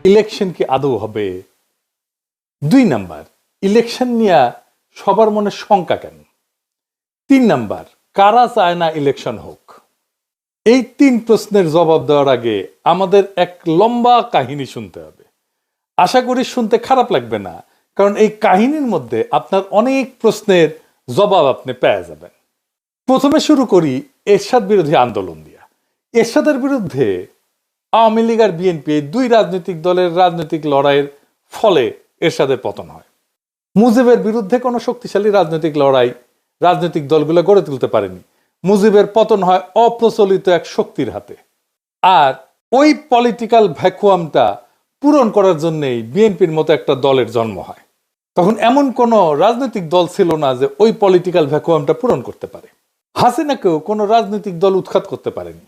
Election কি আদৌ হবে? 2 নাম্বার, ইলেকশন নিয়ে সবার মনে শঙ্কা কেন? 3 নাম্বার, কারা চায় না ইলেকশন হোক? এই 3 প্রশ্নের জবাব দেওয়ার আগে আমাদের এক লম্বা কাহিনী শুনতে হবে। আশা করি শুনতে খারাপ লাগবে না, কারণ এই কাহিনীর মধ্যে আপনার অনেক প্রশ্নের জবাব আপনি পেয়ে যাবেন। প্রথমে শুরু করি এরশাদ বিরোধী আন্দোলন দিয়া। এরশাদের বিরুদ্ধে আওয়ামী লীগ আর বিএনপি এই 2 রাজনৈতিক দলের রাজনৈতিক লড়াইয়ের ফলে এরশাদের পতন হয়। মুজিবের বিরুদ্ধে কোনো শক্তিশালী রাজনৈতিক লড়াই রাজনৈতিক দলগুলো গড়ে তুলতে পারেনি। মুজিবের পতন হয় অপ্রচলিত এক শক্তির হাতে। আর ওই পলিটিক্যাল ভ্যাকুয়ামটা পূরণ করার জন্যই বিএনপির মতো একটা দলের জন্ম হয়। তখন এমন কোনো রাজনৈতিক দল ছিল না যে ওই পলিটিক্যাল ভ্যাকুয়ামটা পূরণ করতে পারে। হাসিনাকেও কোনো রাজনৈতিক দল উৎখাত করতে পারেনি।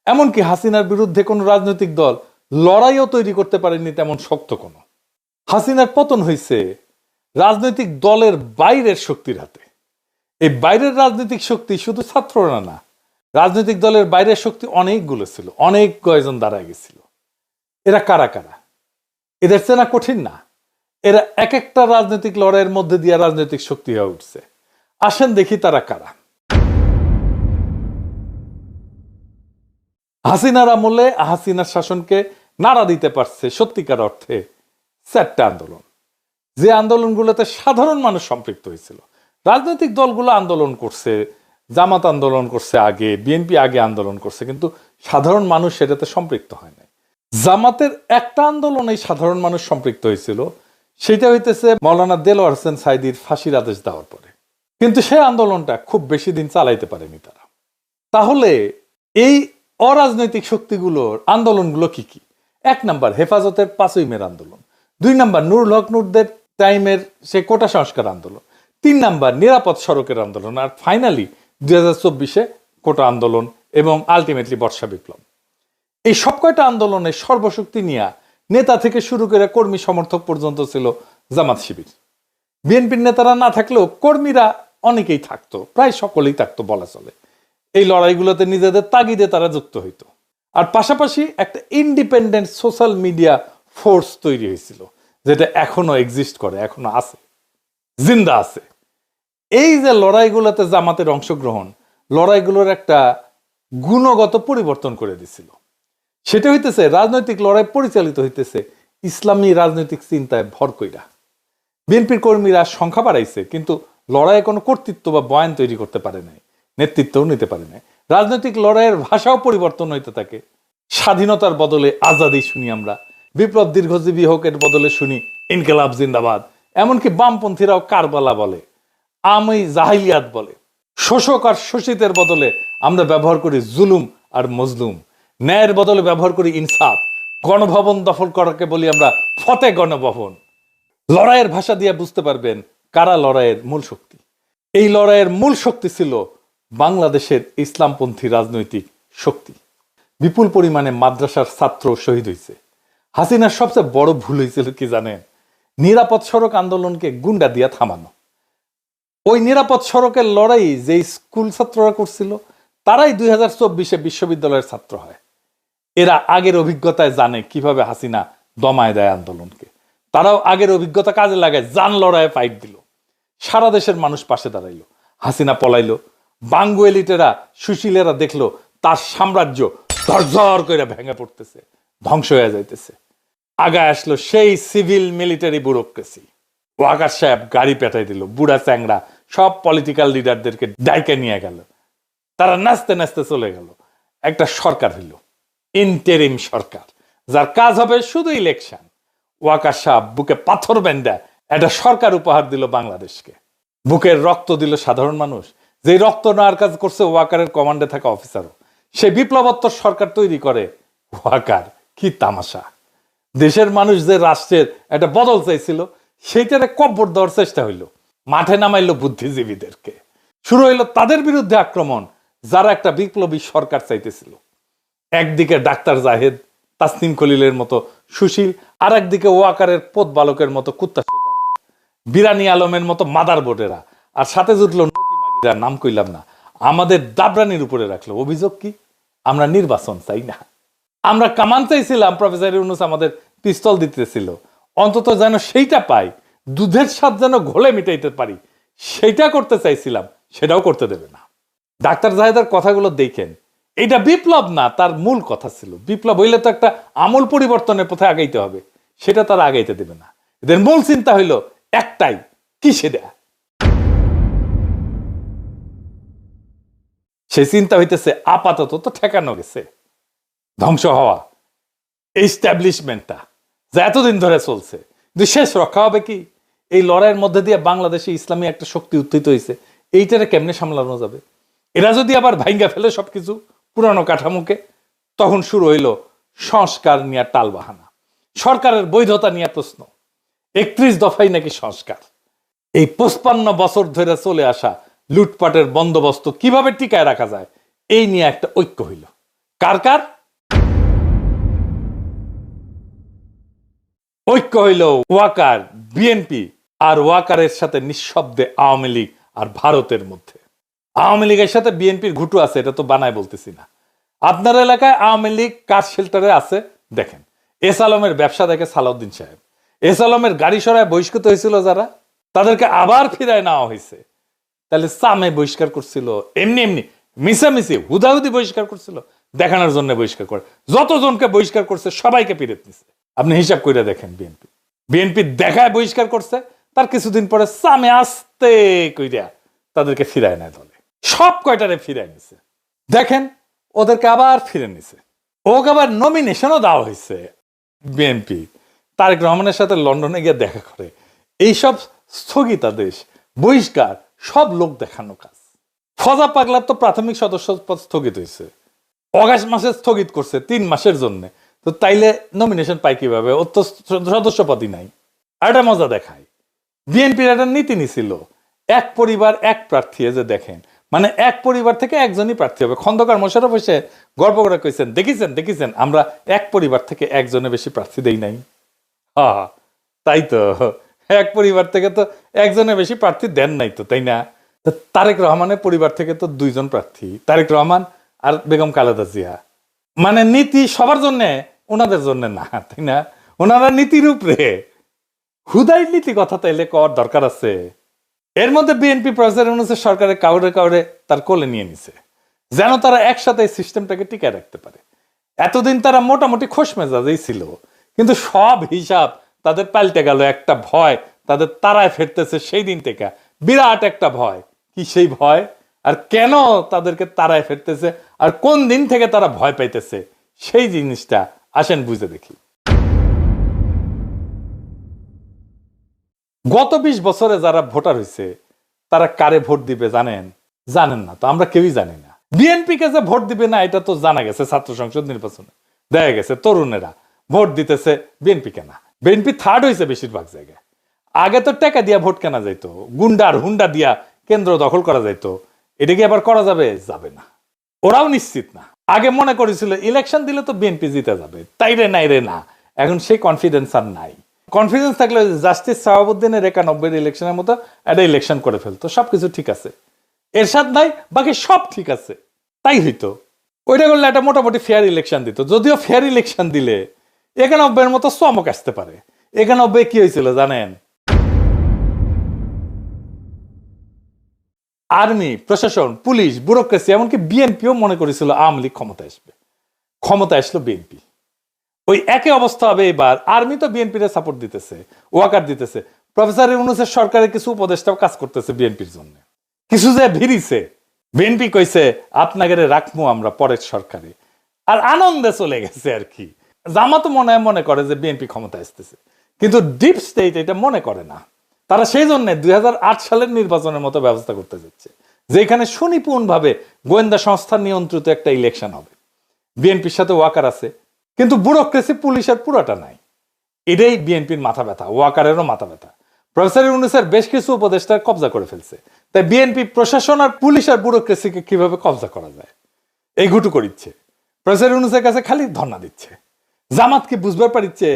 এমনকি হাসিনার বিরুদ্ধে কোনো রাজনৈতিক দল লড়াইও তৈরি করতে পারেনি তেমন শক্ত কোনো। হাসিনার পতন হয়েছে রাজনৈতিক দলের বাইরের শক্তির হাতে। এই বাইরের রাজনৈতিক শক্তি শুধু ছাত্ররা না, রাজনৈতিক দলের বাইরের শক্তি অনেকগুলো ছিল, অনেক কয়েকজন দাঁড়ায় গেছিল। এরা কারা কারা? এদের চেনা কঠিন না। এরা এক একটা রাজনৈতিক লড়াইয়ের মধ্যে দিয়ে রাজনৈতিক শক্তি হয়ে উঠছে। আসেন দেখি তারা কারা। হাসিনার আমলে হাসিনার শাসনকে নাড়া দিতে পারছে সত্যিকার অর্থে 4টা আন্দোলন, যে আন্দোলনগুলোতে সাধারণ মানুষ সম্পৃক্ত হয়েছিল। রাজনৈতিক দলগুলো আন্দোলন করছে, জামাত আন্দোলন করছে আগে, বিএনপি আগে আন্দোলন করছে, কিন্তু সাধারণ মানুষ সেটাতে সম্পৃক্ত হয় নাই। জামাতের একটা আন্দোলনে সাধারণ মানুষ সম্পৃক্ত হয়েছিল, সেটা হইতেছে মৌলানা দেলোয়ার হোসেন সাঈদীর ফাঁসির আদেশ দেওয়ার পরে। কিন্তু সেই আন্দোলনটা খুব বেশি দিন চালাইতে পারেনি তারা। তাহলে এই অরাজনৈতিক শক্তিগুলোর আন্দোলনগুলো কি কি? 1 নাম্বার, হেফাজতের 5ই মের আন্দোলন। 2 নাম্বার, নুরুল হক নুরদের টাইমের সে কোটা সংস্কার আন্দোলন। 3 নাম্বার, নিরাপদ সড়কের আন্দোলন। আর ফাইনালি 2024-এ কোটা আন্দোলন এবং আলটিমেটলি বর্ষা বিপ্লব। এই সব কয়টা আন্দোলনের সর্বশক্তি নিয়ে নেতা থেকে শুরু করে কর্মী সমর্থক পর্যন্ত ছিল জামাত শিবির। বিএনপির নেতারা না থাকলেও কর্মীরা অনেকেই থাকতো, প্রায় সকলেই থাকতো বলা চলে। এই লড়াইগুলোতে নিজেদের তাগিদে তারা যুক্ত হইতো। আর পাশাপাশি একটা ইন্ডিপেন্ডেন্ট সোশ্যাল মিডিয়া ফোর্স তৈরি হয়েছিল, যেটা এখনো এক্সিস্ট করে, এখনো আছে, জিন্দা আছে। এই যে লড়াইগুলোতে জামাতের অংশগ্রহণ, লড়াইগুলোর একটা গুণগত পরিবর্তন করে দিছিল। সেটা হইতেছে রাজনৈতিক লড়াই পরিচালিত হইতেছে ইসলামী রাজনৈতিক চিন্তায় ভর কইরা। বিএনপির কর্মীরা সংখ্যা বাড়াইছে, কিন্তু লড়াইয়ে কোনো কর্তৃত্ব বা বয়ান তৈরি করতে পারে নাই, নেতৃত্বও নিতে পারে নাই। রাজনৈতিক লড়াইয়ের ভাষাও পরিবর্তন হইতে থাকে। স্বাধীনতার বদলে আজাদি শুনি আমরা, বিপ্লব দীর্ঘজীবী হোক এর বদলে শুনি ইনকিলাব জিন্দাবাদ। এমনকি বামপন্থীরাও কারবালা বলে, আমি জাহিলিয়াত বলে। শোষক আর শোষিতের বদলে আমরা ব্যবহার করি জুলুম আর মজলুম। ন্যায়ের বদলে ব্যবহার করি ইনসাফ। গণভবন দখল করাকে বলি আমরা ফতে গণভবন। লড়াইয়ের ভাষা দিয়ে বুঝতে পারবেন কারা লড়াইয়ের মূল শক্তি। এই লড়াইয়ের মূল শক্তি ছিল বাংলাদেশের ইসলামপন্থী রাজনৈতিক শক্তি। বিপুল পরিমাণে মাদ্রাসার ছাত্র শহীদ হয়েছে। হাসিনার সবচেয়ে বড় ভুল হয়েছিল কি জানেন? নিরাপদ সড়ক আন্দোলনকে গুন্ডা দিয়া থামানো। ওই নিরাপদ সড়কের লড়াই যে স্কুল ছাত্ররা করছিল, তারাই 2024-এ বিশ্ববিদ্যালয়ের ছাত্র হয়। এরা আগের অভিজ্ঞতায় জানে কিভাবে হাসিনা দমায় দেয় আন্দোলনকে। তারাও আগের অভিজ্ঞতা কাজে লাগায়, জান লড়াইয়ে ফাইট দিল। সারা দেশের মানুষ পাশে দাঁড়াইলো। হাসিনা পলাইলো। বাঙ্গু এলিটেরা, সুশীলেরা দেখলো তার সাম্রাজ্য ধরঝর করে ভেঙে পড়তেছে, ধ্বংস হয়ে যাইতেছে। আগায় আসলো সেই সিভিল মিলিটারি ব্যুরোক্রেসি। ওয়াকার সাহেব গাড়ি পেটাই দিল, বুড়া চ্যাংড়া সব পলিটিক্যাল লিডারদেরকে ডাইকে নিয়ে গেল। তারা নাচতে নাচতে চলে গেল। একটা সরকার হইল, ইন্টারিম সরকার, যার কাজ হবে শুধু ইলেকশন। ওয়াকার সাহেব বুকে পাথর বেঁধে একটা সরকার উপহার দিল বাংলাদেশকে। বুকের রক্ত দিল সাধারণ মানুষ, যে রক্ত নেওয়ার কাজ করছে ওয়াকারের কমান্ডে থাকা অফিসারও। সে বিপ্লবোত্তর সরকার তৈরি করে ওয়াকার। কি তামাশা! দেশের মানুষ যে রাষ্ট্রের একটা বদল চাইছিল, সেইটারে কব্বর দেওয়ার চেষ্টা হইল। মাঠে নামাইলো বুদ্ধিজীবীদেরকে। শুরু হইল তাদের বিরুদ্ধে আক্রমণ, যারা একটা বিপ্লবী সরকার চাইতেছিল। একদিকে ডাক্তার জাহেদ, তাসনিম খলিলের মতো সুশীল, আর একদিকে ওয়াকারের পোত বালকের মতো কুত্তা সোতারা, বিরানি আলমের মতো মাদার বোর্ডেরা, আর সাথে জুটলো নটি মাগিরা, নাম কইলাম না। আমাদের দাবরানির উপরে রাখলো। অভিযোগ কি? আমরা নির্বাচন চাই না। আমরা কামান চাইছিলাম, প্রফেসর ইউনূস আমাদের পিস্তল দিতেছিল, অন্তত যেন সেইটা পাই, দুধের স্বাদ যেন ঘোলে মিটাইতে পারি, সেইটা করতে চাইছিলাম, সেটাও করতে দেবে না। ডাক্তার জাহেদের কথাগুলো দেখেন, এটা বিপ্লব না, তার মূল কথা ছিল বিপ্লব হইলে তো একটা আমূল পরিবর্তনের পথে আগাইতে হবে, সেটা তারা আগাইতে দেবে না। এদের মূল চিন্তা হইল একটাই, কি সেটা? সেই চিন্তা হইতেছে আপাতত তো ঠেকানো গেছে, ধ্বংস হওয়া এস্টাবলিশমেন্টটা যা এতদিন ধরে চলছে, কিন্তু শেষ রক্ষা হবে কি? এই লড়াইয়ের মধ্যে দিয়ে বাংলাদেশে ইসলামী একটা শক্তি উত্থিত হয়েছে, এইটারে কেমনে সামলানো যাবে? এরা যদি আবার ভাঙ্গা ফেলে সবকিছু পুরানো কাঠামোকে, তখন শুরু হইল সংস্কার নিয়ে টালবাহানা, সরকারের বৈধতা নিয়ে প্রশ্ন। 31 দফাই নাকি সংস্কার। এই 55 বছর ধরে চলে আসা লুটপাটের বন্দোবস্ত কিভাবে টিকায় রাখা যায়, এই নিয়ে একটা ঐক্য হইল। কার কার ঐক্য হইল? ওয়াকার, বিএনপি আর ওয়াকারের সাথে নিঃশব্দে আওয়ামী লীগ আর ভারতের মধ্যে। আওয়ামী লীগের সাথে বিএনপির ঘুটু আছে, এটা তো বানায় বলতেছি না। আপনার এলাকায় আওয়ামী লীগ কার শেল্টারে আছে দেখেন। এস আলমের ব্যবসা দেখে সালাউদ্দিন সাহেব, এস আলমের গাড়ি সরায় বহিষ্কৃত হয়েছিল যারা, তাদেরকে আবার ফিরায় নেওয়া হয়েছে। তাহলে সামে বহিষ্কার করছিল, এমনি এমনি মিশামিশি হুদাহুদি বহিষ্কার করছিল, দেখানোর জন্য বহিষ্কার করে। যতজনকে বহিষ্কার করছে সবাইকে ফিরত নিছে। আপনি হিসাব করে দেখেন, বিএনপি দেখায় বহিষ্কার করছে, তার কিছুদিন পরে সামে আসতে কইরা তাদেরকে ফিরায় নেয় দলে, সব কয়টারে ফিরায় নিছে। দেখেন ওদেরকে আবার ফিরে নিছে, ওকে আবার নমিনেশনও দেওয়া হয়েছে। বিএনপি তারেক রহমানের সাথে লন্ডনে গিয়ে দেখা করে। এইসব স্থগিতাদেশ, বহিষ্কার সব লোক দেখানো কাজ। ফজা পাগলার তো প্রাথমিক সদস্য পদ স্থগিত হয়েছে, অগাস্ট মাসে স্থগিত করছে 3 মাসের জন্য। তো তাইলে নমিনেশন পাই কিভাবে? ওর তো সদস্য পদই নাই। আর একটা মজা দেখায়, বিএনপির একটা নীতি নিছিল, এক পরিবার এক প্রার্থী। যে দেখেন, মানে এক পরিবার থেকে একজনই প্রার্থী হবে। খন্দকার মোশাররফ এসে গল্প করে কইছেন, দেখেছেন আমরা এক পরিবার থেকে একজনের বেশি প্রার্থী দেই নাই। হ্যাঁ, তাই তো, এক পরিবার থেকে তো একজনের বেশি প্রার্থী দেন নাই তো, তাই না? তারেক রহমানের পরিবার থেকে তো 2 জন প্রার্থী, তারেক রহমান আর বেগম খালেদা জিয়া। মানে নীতি সবার জন্য, ওনাদের জন্য না, তাই না? ওনারা নীতির উপরে হুদাই নীতি কথা তাইলে কর দরকার আছে। এর মধ্যে বিএনপি প্রফেসর ইউনূসের সরকারের কাউরে তার কোলে নিয়ে নিছে, যেন তারা একসাথে এই সিস্টেমটাকে টিকায় রাখতে পারে। এতদিন তারা মোটামুটি খোশ মেজাজেই ছিল, কিন্তু সব হিসাব তাদের পাল্টে গেল। একটা ভয় তাদের তারায় ফেরতেছে সেই দিন থেকে, বিরাট একটা ভয়। কি সেই ভয়? আর কেন তাদেরকে তারায় ফেরতেছে, আর কোন দিন থেকে তারা ভয় পাইতেছে, সেই জিনিসটা আসেন বুঝে দেখি। গত 20 বছরে যারা ভোটার হয়েছে, তারা কারে ভোট দিবে জানেন? জানেন না তো, আমরা কেউই জানি না। বিএনপি কে যে ভোট দিবে না এটা তো জানা গেছে, ছাত্র সংসদ নির্বাচনে দেখা গেছে তরুণেরা ভোট দিতেছে বিএনপি কেনা। বিএনপি থার্ড হয়েছে বেশিরভাগ জায়গায়। আগে তো টাকা দিয়া ভোট কেনা যাইতো, গুন্ডার হুন্ডা দিয়া কেন্দ্র দখল করা যাইতো। এটা কি আবার করা যাবে? যাবে না, ওরাও নিশ্চিত না। আগে মনে করেছিল ইলেকশন দিলে তো বিএনপি জিতে যাবে, তাই রে নাই রে না, এখন সেই কনফিডেন্স আর নাই। কনফিডেন্স থাকলে জাস্টিস শাহাবুদ্দিনের 91 ইলেকশনের মতো একটা ইলেকশন করে ফেলতো, সবকিছু ঠিক আছে। এরশাদ নাই, বাকি সব ঠিক আছে, তাই হইতো। ওইটা করলে একটা মোটামুটি ফেয়ার ইলেকশন দিত। যদিও ফেয়ার ইলেকশন দিলে 91 মতো চমক আসতে পারে। 91 কি হয়েছিল জানেন? আর্মি, প্রশাসন, পুলিশ, ব্যুরোক্রেসি, এমনকি বিএনপিও মনে করেছিল আওয়ামী লীগ ক্ষমতায় আসবে। ক্ষমতা আসলো বিএনপি। ওই একই অবস্থা হবে এবার। আর্মি তো বিএনপির সাপোর্ট দিতেছে, ওয়াকার দিতেছে। প্রফেসর ইউনূসের সরকারের কিছু উপদেষ্টাও কাজ করতেছে বিএনপির জন্য। কিছু যে ভিড়িছে, বিএনপি কইছে আপনাকে রাখবো আমরা পরের সরকারে, আর আনন্দে চলে গেছে আর কি। জামাত মনে করে যে বিএনপি ক্ষমতা আসতেছে, কিন্তু ডিপ স্টেট এটা মনে করে না। তারা সেই জন্য 2008 সালের নির্বাচনের মতো ব্যবস্থা করতে যাচ্ছে, যেখানে সুনিপুণ ভাবে গোয়েন্দা সংস্থা নিয়ন্ত্রিত একটা ইলেকশন হবে। বিএনপির সাথে ওয়াকার আছে, কিন্তু ব্যুরোক্রেসি পুলিশের পুরোটা নাই। এটাই বিএনপির মাথা ব্যথা, ওয়াকারেরও মাথা ব্যথা। প্রফেসর ইউনূসের বেশ কিছু উপদেষ্টার কবজা করে ফেলছে। তাই বিএনপি প্রশাসন আর পুলিশ আর ব্যুরোক্রেসিকে কিভাবে কবজা করা যায় এই ঘুটু করিচ্ছে। প্রফেসর ইউনূসের কাছে খালি ধর্ণা দিচ্ছে। জামাত কি বুঝবার পারিচ্ছে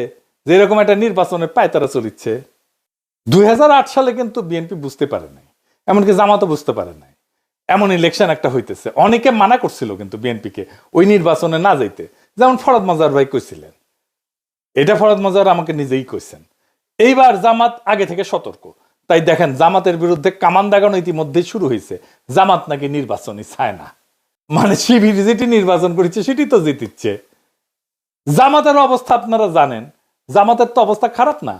যে এরকম একটা নির্বাচনের পায়তারা চলিচ্ছে? 2008 সালে কিন্তু বিএনপি বুঝতে পারে নাই, এমনকি জামাতও বুঝতে পারে নাই এমন ইলেকশন একটা হইতেছে। অনেকে মানা করছিল কিন্তু বিএনপিকে ওই নির্বাচনে না যাইতে, যেমন ফরহাদ মজার ভাই কইছিলেন এটা ফরহাদ মজার আমাকে নিজেই কইছেন। এইবার জামাত আগে থেকে সতর্ক, তাই দেখেন জামাতের বিরুদ্ধে কামান দাগানো ইতিমধ্যেই শুরু হয়েছে। জামাত নাকি নির্বাচনই চায় না, মানে শিবির যেটি নির্বাচন করেছে সেটি তো জিতিচ্ছে। জামাতের অবস্থা আপনারা জানেন, জামাতের তো অবস্থা খারাপ না,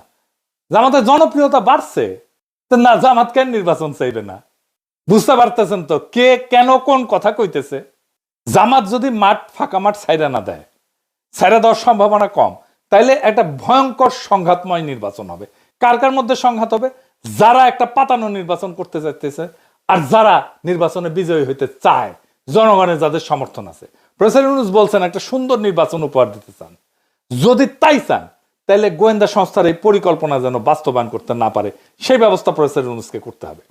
জামাতের জনপ্রিয়তা বাড়ছে। তো না, জামাত কেন নির্বাচন চাইবে না? বুঝতে পারতেছেন তো কে কেন কোন কথা কইতেছে? জামাত যদি মাঠ ফাঁকা মাঠ ছাইরা না দেয়, ছাইরা দেওয়ার সম্ভাবনা কম, তাইলে একটা ভয়ঙ্কর সংঘাতময় নির্বাচন হবে। কার কার মধ্যে সংঘাত হবে? যারা একটা পাতানো নির্বাচন করতে চাইতেছে আর যারা নির্বাচনে বিজয়ী হইতে চায়, জনগণের যাদের সমর্থন আছে। প্রফেসর ইউনূস বলছেন একটা সুন্দর নির্বাচন উপহার দিতে চান। যদি তাই চান তাহলে গোয়েন্দা সংস্থার এই পরিকল্পনা যেন বাস্তবায়ন করতে না পারে সেই ব্যবস্থা প্রফেসর ইউনূসকে করতে হবে।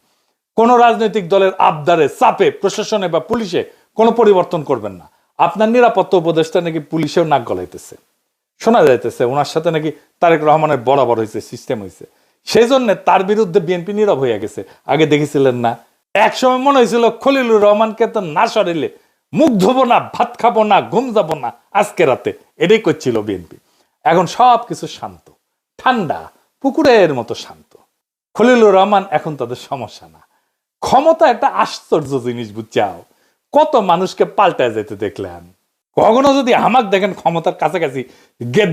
কোন রাজনৈতিক দলের আবদারে চাপে প্রশাসনে বা পুলিশে কোনো পরিবর্তন করবেন না। আপনার নিরাপত্তা উপদেষ্টা নাকি পুলিশেও নাক গলাইতেছে, শোনা যাইতেছে ওনার সাথে নাকি তারেক রহমানের বরাবর হয়েছে, সিস্টেম হয়েছে। সেই জন্য তার বিরুদ্ধে বিএনপি নীরব হয়ে গেছে। আগে দেখেছিলেন না, এক সময় মনে হয়েছিল খলিলুর রহমানকে তো না সরিলে মুখ ধোবো না, ভাত খাবো না, ঘুম যাবো না আজকে রাতে, এটাই করছিল বিএনপি। এখন সব কিছু শান্ত, ঠান্ডা, পুকুরের মতো শান্ত। খলিলুর রহমান এখন তাদের সমস্যা না। ক্ষমতা একটা আশ্চর্য জিনিস, বুঝছাও? কত মানুষকে পাল্টায় যেতে দেখলেন। কখনো যদি আমাকে দেখেন ক্ষমতার কাছাকাছি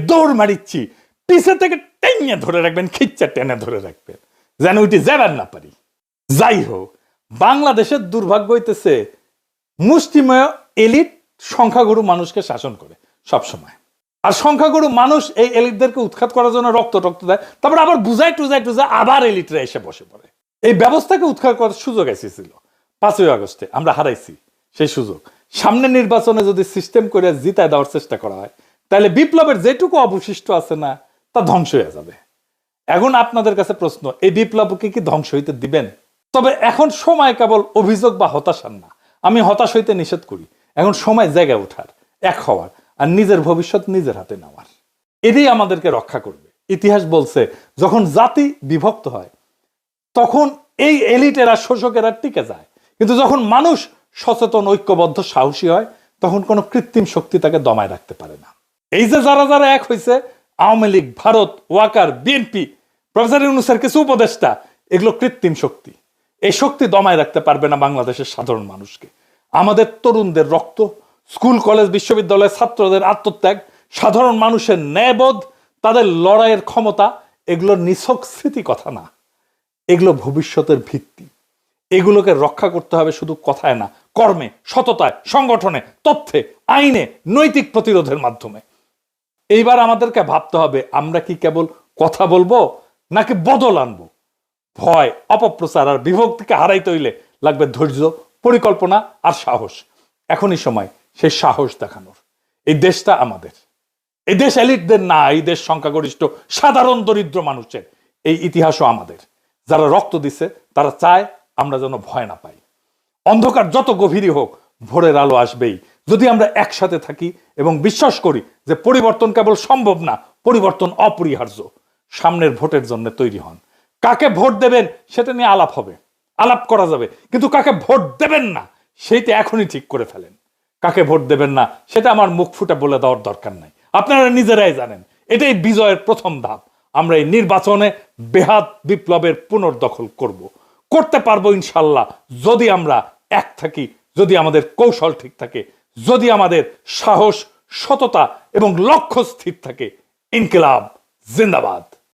দৌড় মারিচ্ছি, পিছে থেকে টেনে ধরে রাখবেন, খিচ্চা টেনে ধরে রাখবেন, যেন উঠে যাবেন না পারি। যাই হোক, বাংলাদেশের দুর্ভাগ্য হইতেছে মুষ্টিমেয় এলিট সংখ্যাগুরু মানুষকে শাসন করে সব সময়। আর সংখ্যাগুরু মানুষ এই এলিটদেরকে উৎখাত করার জন্য রক্ত দেয়, তারপর আবার বুঝাই টুজাই আবার এলিটরা এসে বসে পড়ে। এই ব্যবস্থাকে উৎখাত করার সুযোগ এসেছিল 5ই আগস্টে, আমরা হারাইছি সেই সুযোগ। সামনে নির্বাচনে যদি সিস্টেম করে জিতায় দেওয়ার চেষ্টা করা হয়, তাহলে বিপ্লবের যেটুকু অবশিষ্ট আছে না, তা ধ্বংস হয়ে যাবে। এখন আপনাদের কাছে প্রশ্ন, এই বিপ্লবকে কি ধ্বংস হইতে দিবেন? তবে এখন সময় কেবল অভিযোগ বা হতাশার না। আমি হতাশ হইতে নিষেধ করি। এখন সময় জায়গায় ওঠার, এক হওয়ার, আর নিজের ভবিষ্যৎ নিজের হাতে নেওয়ার। এটাই আমাদেরকে রক্ষা করবে। ইতিহাস বলছে যখন জাতি বিভক্ত হয় তখন এই এলিটেরা, শোষকেরা টিকে যায়, কিন্তু যখন মানুষ সচেতন, ঐক্যবদ্ধ, সাহসী হয়, তখন কোনো কৃত্রিম শক্তি তাকে দমায় রাখতে পারে না। এই যে যারা যারা এক হয়েছে, আওয়ামী লীগ, ভারত, ওয়াকার, বিএনপি, প্রফেসর ইউনূসের কিছু উপদেষ্টা, এগুলো কৃত্রিম শক্তি। এই শক্তি দমায় রাখতে পারবে না বাংলাদেশের সাধারণ মানুষকে। আমাদের তরুণদের রক্ত, স্কুল কলেজ বিশ্ববিদ্যালয়ের ছাত্রদের আত্মত্যাগ, সাধারণ মানুষের ন্যায়বোধ, তাদের লড়াইয়ের ক্ষমতা, এগুলো নিছক স্মৃতি কথা না, এগুলো ভবিষ্যতের ভিত্তি। এগুলোকে রক্ষা করতে হবে শুধু কথায় না, কর্মে, সততায়, সংগঠনে, তথ্যে, আইনে, নৈতিক প্রতিরোধের মাধ্যমে। এইবার আমাদেরকে ভাবতে হবে আমরা কি কেবল কথা বলবো নাকি বদল আনবো। ভয়, অপপ্রচার আর বিভক্তিকে হারাইতে হইলে লাগবে ধৈর্য, পরিকল্পনা আর সাহস। এখনই সময় সেই সাহস দেখানোর। এই দেশটা আমাদের, এই দেশ এলিটদের না, এই দেশ সংখ্যাগরিষ্ঠ সাধারণ দরিদ্র মানুষের। এই ইতিহাসও আমাদের। যারা রক্ত দিছে তারা চায় আমরা যেন ভয় না পাই। অন্ধকার যত গভীরই হোক, ভোরের আলো আসবেই যদি আমরা একসাথে থাকি এবং বিশ্বাস করি যে পরিবর্তন কেবল সম্ভব না, পরিবর্তন অপরিহার্য। সামনের ভোটের জন্য তৈরি হন। কাকে ভোট দেবেন সেটা নিয়ে আলাপ হবে, আলাপ করা যাবে, কিন্তু কাকে ভোট দেবেন না সেইটা এখনই ঠিক করে ফেলেন। কাকে ভোট দেবেন না সেটা আমার মুখ ফুটে বলে দেওয়ার দরকার নাই, আপনারা নিজেরাই জানেন। এটাই বিজয়ের প্রথম ধাপ। আমরা এই নির্বাচনে বেহাত বিপ্লবের পুনর্দখল করতে পারবো ইনশাল্লাহ, যদি আমরা এক থাকি, যদি আমাদের কৌশল ঠিক থাকে, যদি আমাদের সাহস, সততা এবং লক্ষ্য স্থির থাকে। ইনকিলাব জিন্দাবাদ।